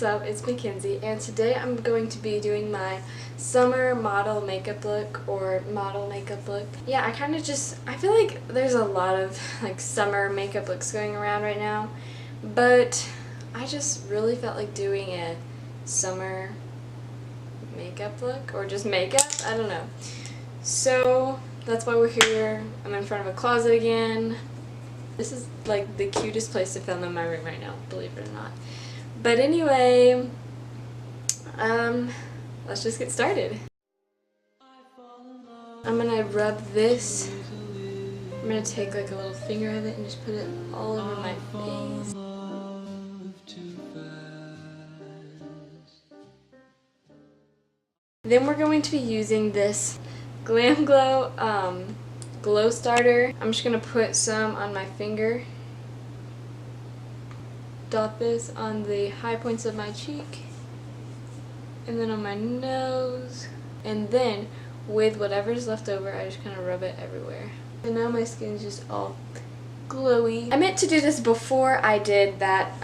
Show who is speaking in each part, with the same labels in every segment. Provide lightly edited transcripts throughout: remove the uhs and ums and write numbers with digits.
Speaker 1: what's up? It's Mackenzie, and today I'm going to be doing my summer model makeup look, or model makeup look. Yeah, I feel like there's a lot of like summer makeup looks going around right now, but I just really felt like doing a summer makeup look, or just makeup, I don't know. So that's why we're here. I'm in front of a closet again. This is like the cutest place to film in my room right now, believe it or not. But anyway, let's just get started. I'm gonna rub this. I'm gonna take like a little finger of it and just put it all over my face. Then we're going to be using this Glam Glow glow starter. I'm just gonna put some on my finger. Dot this on the high points of my cheek, and then on my nose, and then with whatever's left over I just kind of rub it everywhere. And now my skin's just all glowy. I meant to do this before I did that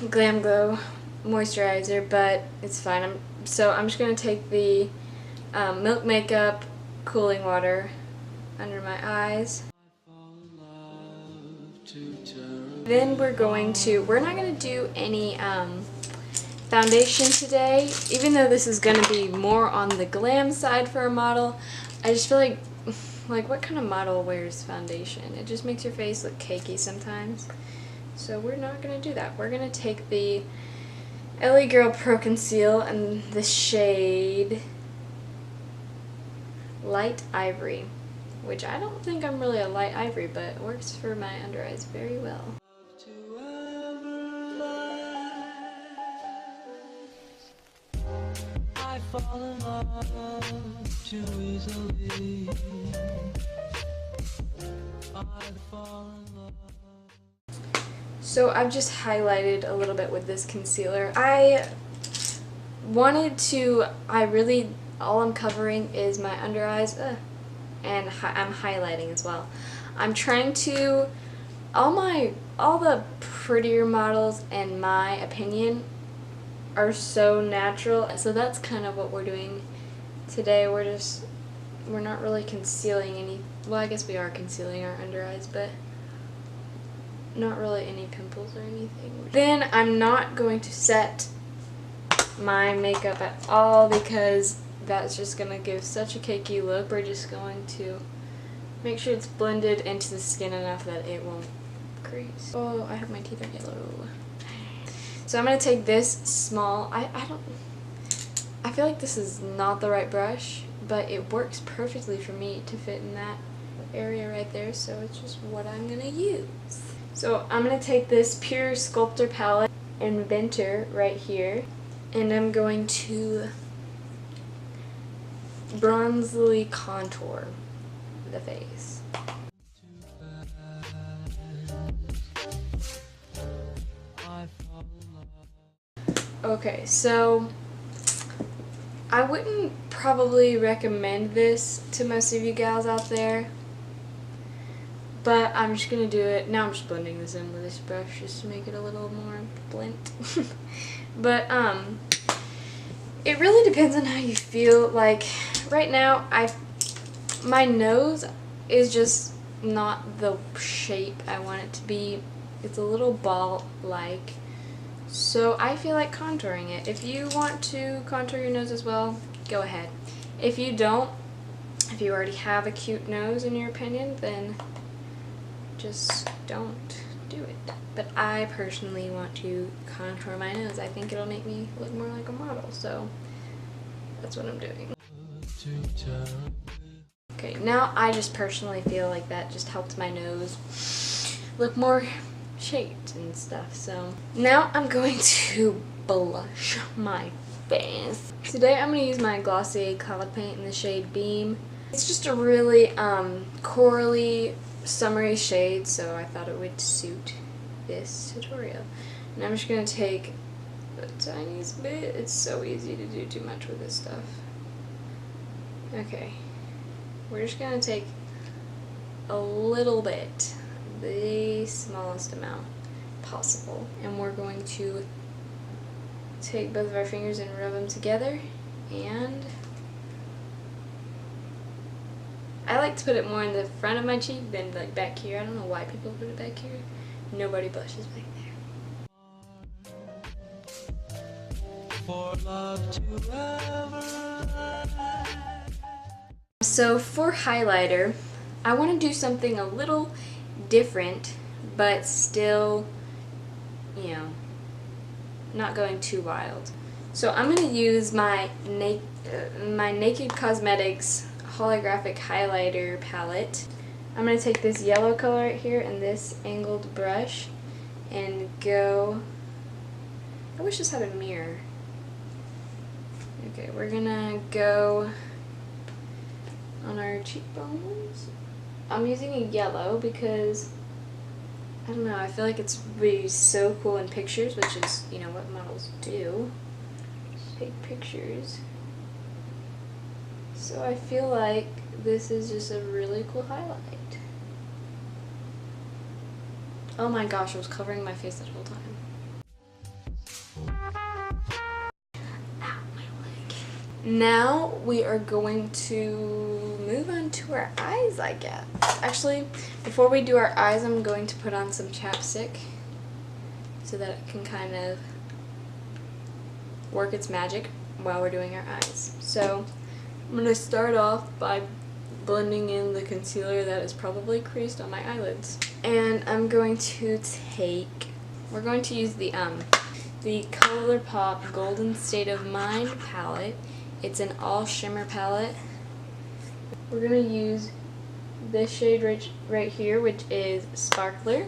Speaker 1: Glam Glow moisturizer, but it's fine. So I'm just going to take the Milk Makeup cooling water under my eyes. Then we're not going to do any foundation today, even though this is going to be more on the glam side for a model. I just feel like what kind of model wears foundation? It just makes your face look cakey sometimes. So we're not going to do that. We're going to take the LA Girl Pro Conceal and the shade Light Ivory, which I don't think I'm really a light ivory, but it works for my under eyes very well. I fall in love too easily. So I've just highlighted a little bit with this concealer. All I'm covering is my under eyes, and I'm highlighting as well. I'm trying to, all the prettier models, in my opinion, are so natural. So that's kind of what we're doing today. We're not really concealing any, well, I guess we are concealing our under eyes, but not really any pimples or anything. Then I'm not going to set my makeup at all because that's just going to give such a cakey look. We're just going to make sure it's blended into the skin enough that it won't crease. Oh, I have my teeth are yellow. So I'm going to take this small, I feel like this is not the right brush, but it works perfectly for me to fit in that area right there, so it's just what I'm going to use. So I'm going to take this Pure Sculptor palette, Inventor, right here, and I'm going to bronzely contour the face. Okay, so I wouldn't probably recommend this to most of you gals out there, but I'm just going to do it. Now I'm just blending this in with this brush just to make it a little more blent. But it really depends on how you feel. Like right now, my nose is just not the shape I want it to be. It's a little ball-like. So I feel like contouring it. If you want to contour your nose as well, go ahead. If you don't, if you already have a cute nose in your opinion, then just don't do it. But I personally want to contour my nose. I think it'll make me look more like a model, so that's what I'm doing. Okay, now I just personally feel like that just helped my nose look more shaped and stuff. So now I'm going to blush my face. Today I'm going to use my Glossier Cloud Paint in the shade Beam. It's just a really corally, summery shade, so I thought it would suit this tutorial. And I'm just going to take the tiniest bit. It's so easy to do too much with this stuff. Okay, we're just going to take a little bit, the smallest amount possible, and we're going to take both of our fingers and rub them together, and I like to put it more in the front of my cheek than like back here. I don't know why people put it back here. Nobody blushes back there. For love to ever. So for highlighter, I want to do something a little different, but still, you know, not going too wild. So I'm going to use my Naked Cosmetics holographic highlighter palette. I'm going to take this yellow color right here and this angled brush and go, I wish this had a mirror. Okay, we're going to go on our cheekbones. I'm using a yellow because, I don't know, I feel like it's really so cool in pictures, which is, you know, what models do. Take pictures. So I feel like this is just a really cool highlight. Oh my gosh, I was covering my face that whole time. Ow, my leg. Now we are going to move on to our eyes, I guess. Actually, before we do our eyes, I'm going to put on some chapstick so that it can kind of work its magic while we're doing our eyes. So I'm going to start off by blending in the concealer that is probably creased on my eyelids. And I'm going to we're going to use the ColourPop Golden State of Mind palette. It's an all shimmer palette. We're going to use this shade right here, which is Sparkler.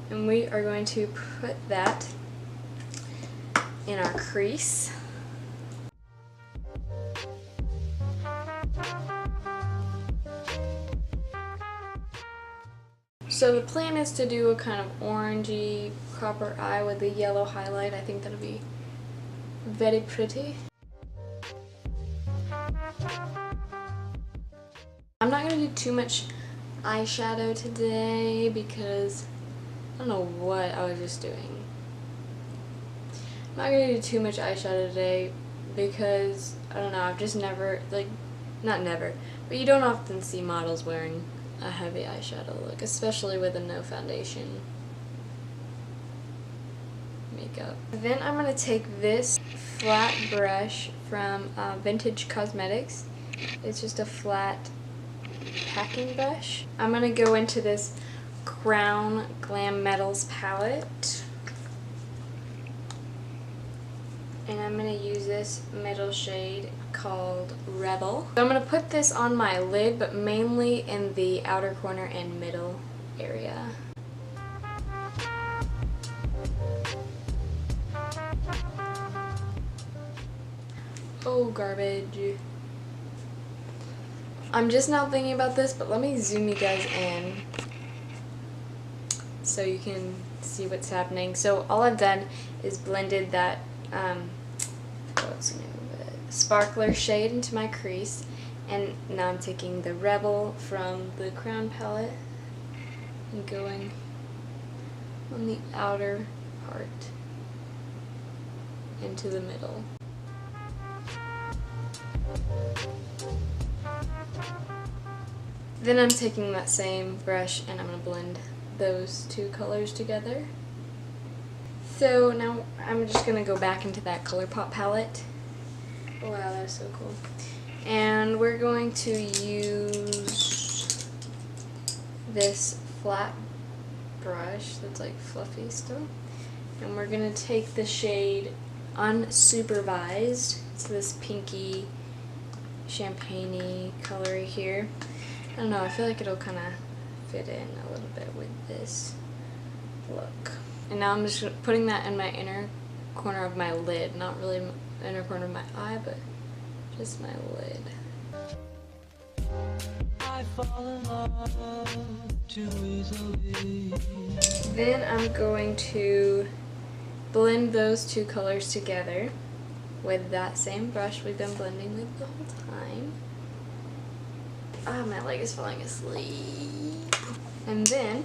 Speaker 1: And we are going to put that in our crease. So the plan is to do a kind of orangey copper eye with a yellow highlight. I think that'll be very pretty. I'm not going to do too much eyeshadow today because I don't know what I was just doing. I'm not going to do too much eyeshadow today because, I don't know, I've just never, like, not never, but you don't often see models wearing a heavy eyeshadow look, especially with a no foundation makeup. Then I'm going to take this flat brush from Vintage Cosmetics. It's just a flat packing brush. I'm going to go into this Crown Glam Metals palette. And I'm going to use this middle shade called Rebel. So I'm going to put this on my lid, but mainly in the outer corner and middle area. Oh, garbage. I'm just now thinking about this, but let me zoom you guys in so you can see what's happening. So all I've done is blended that what's the name of it? Sparkler shade into my crease, and now I'm taking the Rebel from the Crown palette and going on the outer part into the middle. Then I'm taking that same brush and I'm going to blend those two colors together. So now I'm just going to go back into that ColourPop palette. Wow, that's so cool. And we're going to use this flat brush that's like fluffy still. And we're going to take the shade Unsupervised. It's this pinky, champagne-y color here. I don't know, I feel like it'll kind of fit in a little bit with this look. And now I'm just putting that in my inner corner of my lid. Not really inner corner of my eye, but just my lid. I fall in love too easily. Then I'm going to blend those two colors together with that same brush we've been blending with the whole time. Ah, my leg is falling asleep. And then,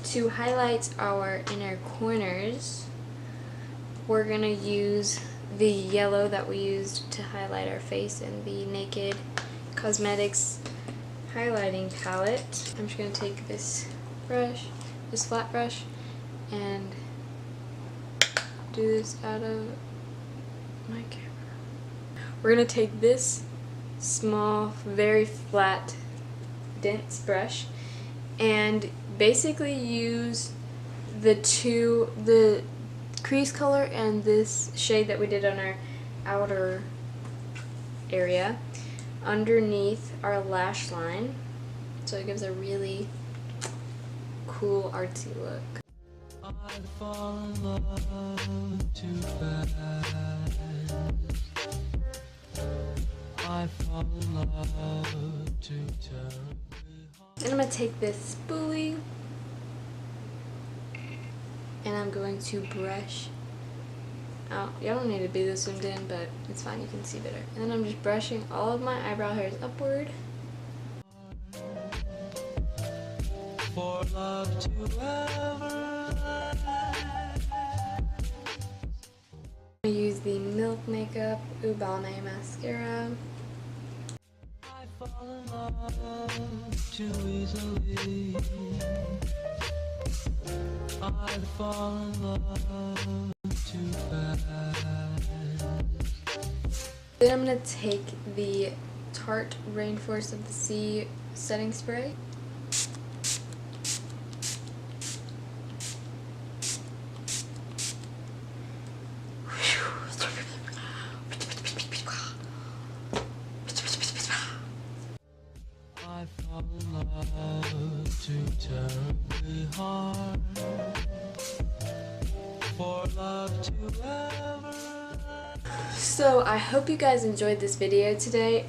Speaker 1: to highlight our inner corners, we're going to use the yellow that we used to highlight our face in the Naked Cosmetics highlighting palette. I'm just going to take this brush, this flat brush, and do this out of my camera. We're going to take this small, very flat, dense brush and basically use the crease color and this shade that we did on our outer area underneath our lash line, so it gives a really cool artsy look. I'd fall in love too fast. I fall in love too terribly hard. And I'm going to take this spoolie and I'm going to brush out. Y'all don't need to be this zoomed in, but it's fine, you can see better. And then I'm just brushing all of my eyebrow hairs upward. For love to ever last. I use the Milk Makeup Ubame mascara. I fall in love too easily. I fall in love too fast. Then I'm going to take the Tarte Rainforest of the Sea setting spray. I fall in love too terribly hard for love to ever. So I hope you guys enjoyed this video today.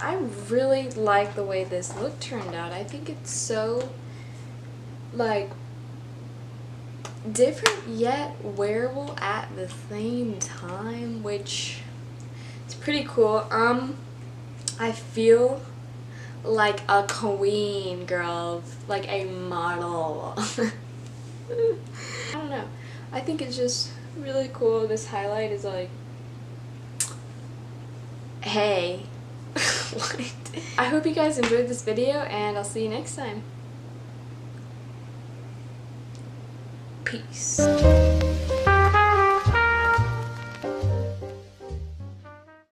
Speaker 1: I really like the way this look turned out. I think it's so like different yet wearable at the same time, which is pretty cool. I feel like a queen, girls, like a model. I don't know. I think it's just really cool. This highlight is like, hey. What? I hope you guys enjoyed this video and I'll see you next time. Peace.